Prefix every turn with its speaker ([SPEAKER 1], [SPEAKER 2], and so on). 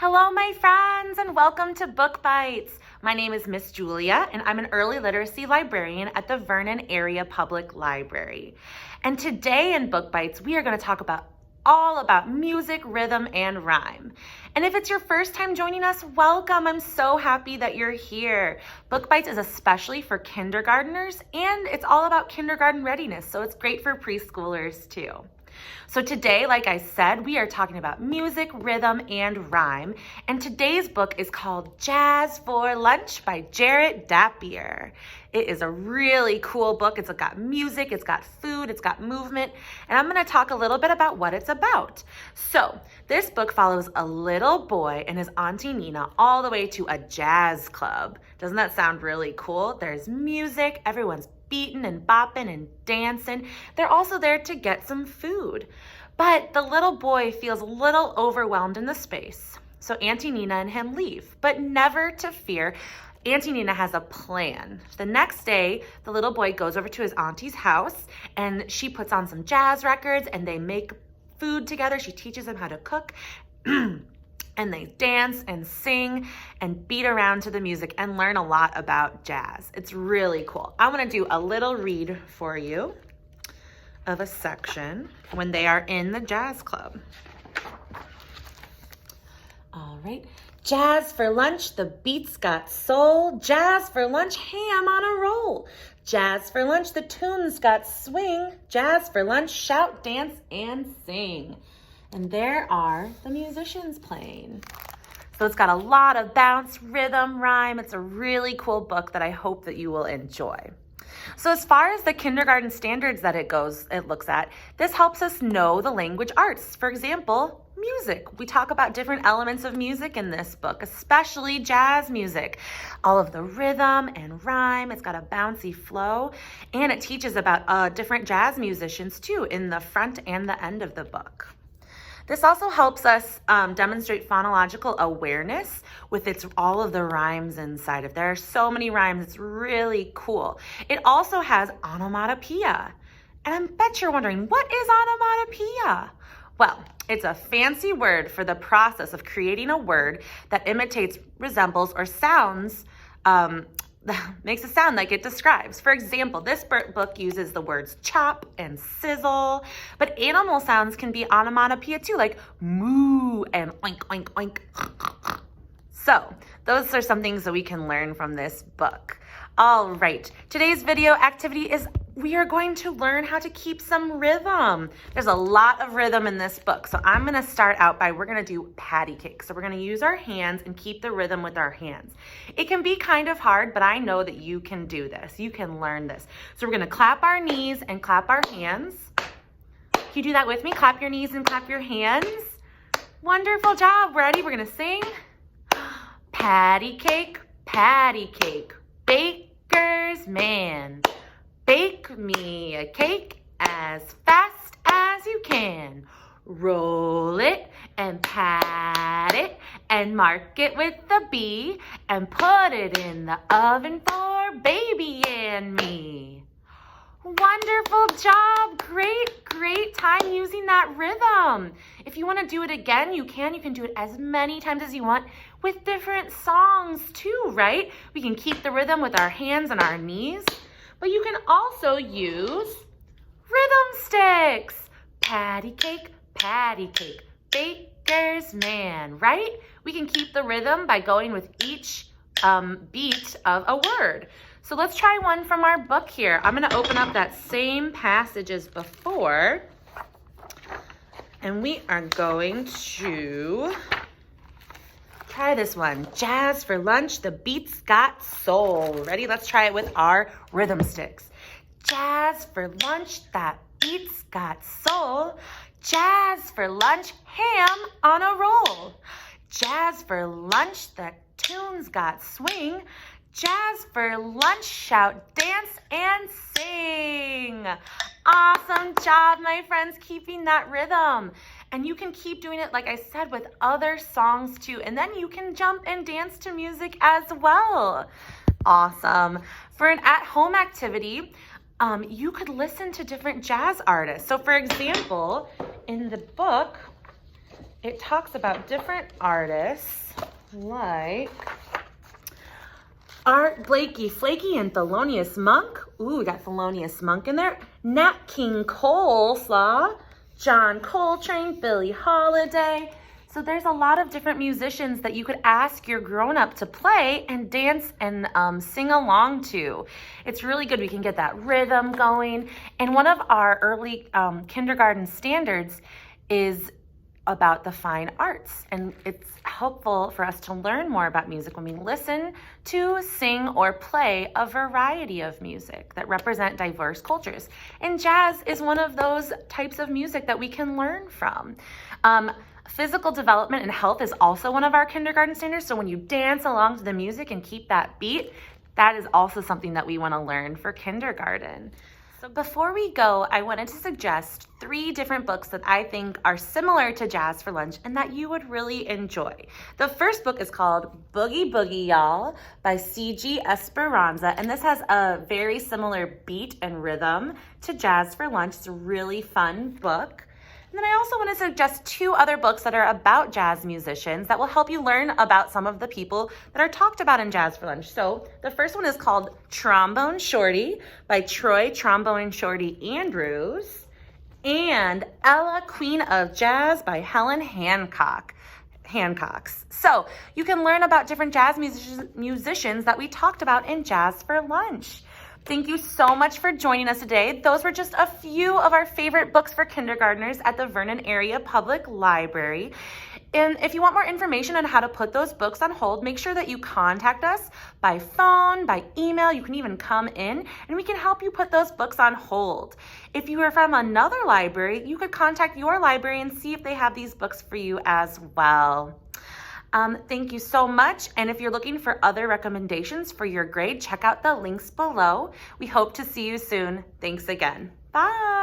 [SPEAKER 1] Hello, my friends, and welcome to Book Bites. My name is Miss Julia, and I'm an early literacy librarian at the Vernon Area Public Library. And today in Book Bites, we are going to talk all about music, rhythm, and rhyme. And if it's your first time joining us, welcome. I'm so happy that you're here. Book Bites is especially for kindergartners, and it's all about kindergarten readiness, so it's great for preschoolers too. So today, like I said, we are talking about music, rhythm, and rhyme. And today's book is called Jazz for Lunch by Jarrett Dapier. It is a really cool book. It's got music, it's got food, it's got movement, and I'm going to talk a little bit about what it's about. So this book follows a little boy and his Auntie Nina all the way to a jazz club. Doesn't that sound really cool? There's music, everyone's beating and bopping and dancing. They're also there to get some food. But the little boy feels a little overwhelmed in the space. So Auntie Nina and him leave, but never to fear. Auntie Nina has a plan. The next day, the little boy goes over to his auntie's house and she puts on some jazz records and they make food together. She teaches him how to cook. And they dance and sing and beat around to the music and learn a lot about jazz. It's really cool. I want to do a little read for you of a section when they are in the jazz club. All right. Jazz for lunch, the beats got soul. Jazz for lunch, ham on a roll. Jazz for lunch, the tunes got swing. Jazz for lunch, shout, dance, and sing. And there are the musicians playing. So it's got a lot of bounce, rhythm, rhyme. It's a really cool book that I hope that you will enjoy. So as far as the kindergarten standards that it looks at, this helps us know the language arts. For example, music. We talk about different elements of music in this book, especially jazz music. All of the rhythm and rhyme. It's got a bouncy flow. And it teaches about different jazz musicians too in the front and the end of the book. This also helps us demonstrate phonological awareness with all of the rhymes inside of it. There are so many rhymes. It's really cool. It also has onomatopoeia. And I bet you're wondering, what is onomatopoeia? Well, it's a fancy word for the process of creating a word that imitates, resembles, or sounds makes it sound like it describes. For example, this book uses the words chop and sizzle, but animal sounds can be onomatopoeia too, like moo and oink, oink, oink. So those are some things that we can learn from this book. All right, today's video activity is we are going to learn how to keep some rhythm. There's a lot of rhythm in this book. So I'm gonna start out we're gonna do patty cake. So we're gonna use our hands and keep the rhythm with our hands. It can be kind of hard, but I know that you can do this. You can learn this. So we're gonna clap our knees and clap our hands. Can you do that with me? Clap your knees and clap your hands. Wonderful job. Ready? We're gonna sing. Patty cake, baker's man. Bake me a cake as fast as you can. Roll it and pat it and mark it with the B and put it in the oven for baby and me. Wonderful job. Great time using that rhythm. If you want to do it again, you can. You can do it as many times as you want with different songs too, right? We can keep the rhythm with our hands and our knees. But you can also use rhythm sticks. Patty cake, baker's man, right? We can keep the rhythm by going with each beat of a word. So let's try one from our book here. I'm gonna open up that same passage as before. And we are going to try this one. Jazz for lunch, the beats got soul. Ready? Let's try it with our rhythm sticks. Jazz for lunch, that beats got soul. Jazz for lunch, ham on a roll. Jazz for lunch, the tunes got swing. Jazz for lunch, shout, dance, and sing. Awesome job, my friends, keeping that rhythm. And you can keep doing it, like I said, with other songs too. And then you can jump and dance to music as well. Awesome. For an at-home activity, you could listen to different jazz artists. So for example, in the book, it talks about different artists like Art Blakey, Flaky, and Thelonious Monk. Ooh, we got Thelonious Monk in there. Nat King Cole Slaw, John Coltrane, Billie Holiday. So there's a lot of different musicians that you could ask your grown-up to play and dance and sing along to. It's really good. We can get that rhythm going. And one of our early kindergarten standards is about the fine arts, and it's helpful for us to learn more about music when we listen to, sing, or play a variety of music that represent diverse cultures. And jazz is one of those types of music that we can learn from. Physical development and health is also one of our kindergarten standards, so when you dance along to the music and keep that beat, that is also something that we want to learn for kindergarten. So before we go, I wanted to suggest 3 different books that I think are similar to Jazz for Lunch and that you would really enjoy. The first book is called Boogie Boogie Y'all by C.G. Esperanza, and this has a very similar beat and rhythm to Jazz for Lunch. It's a really fun book. And then I also want to suggest 2 other books that are about jazz musicians that will help you learn about some of the people that are talked about in Jazz for Lunch. So the first one is called Trombone Shorty by Troy Trombone Shorty Andrews, and Ella, Queen of Jazz by Helen Hancox. So you can learn about different jazz musicians that we talked about in Jazz for Lunch. Thank you so much for joining us today. Those were just a few of our favorite books for kindergartners at the Vernon Area Public Library. And if you want more information on how to put those books on hold, make sure that you contact us by phone, by email. You can even come in and we can help you put those books on hold. If you are from another library, you could contact your library and see if they have these books for you as well. Thank you so much. And if you're looking for other recommendations for your grade, check out the links below. We hope to see you soon. Thanks again. Bye.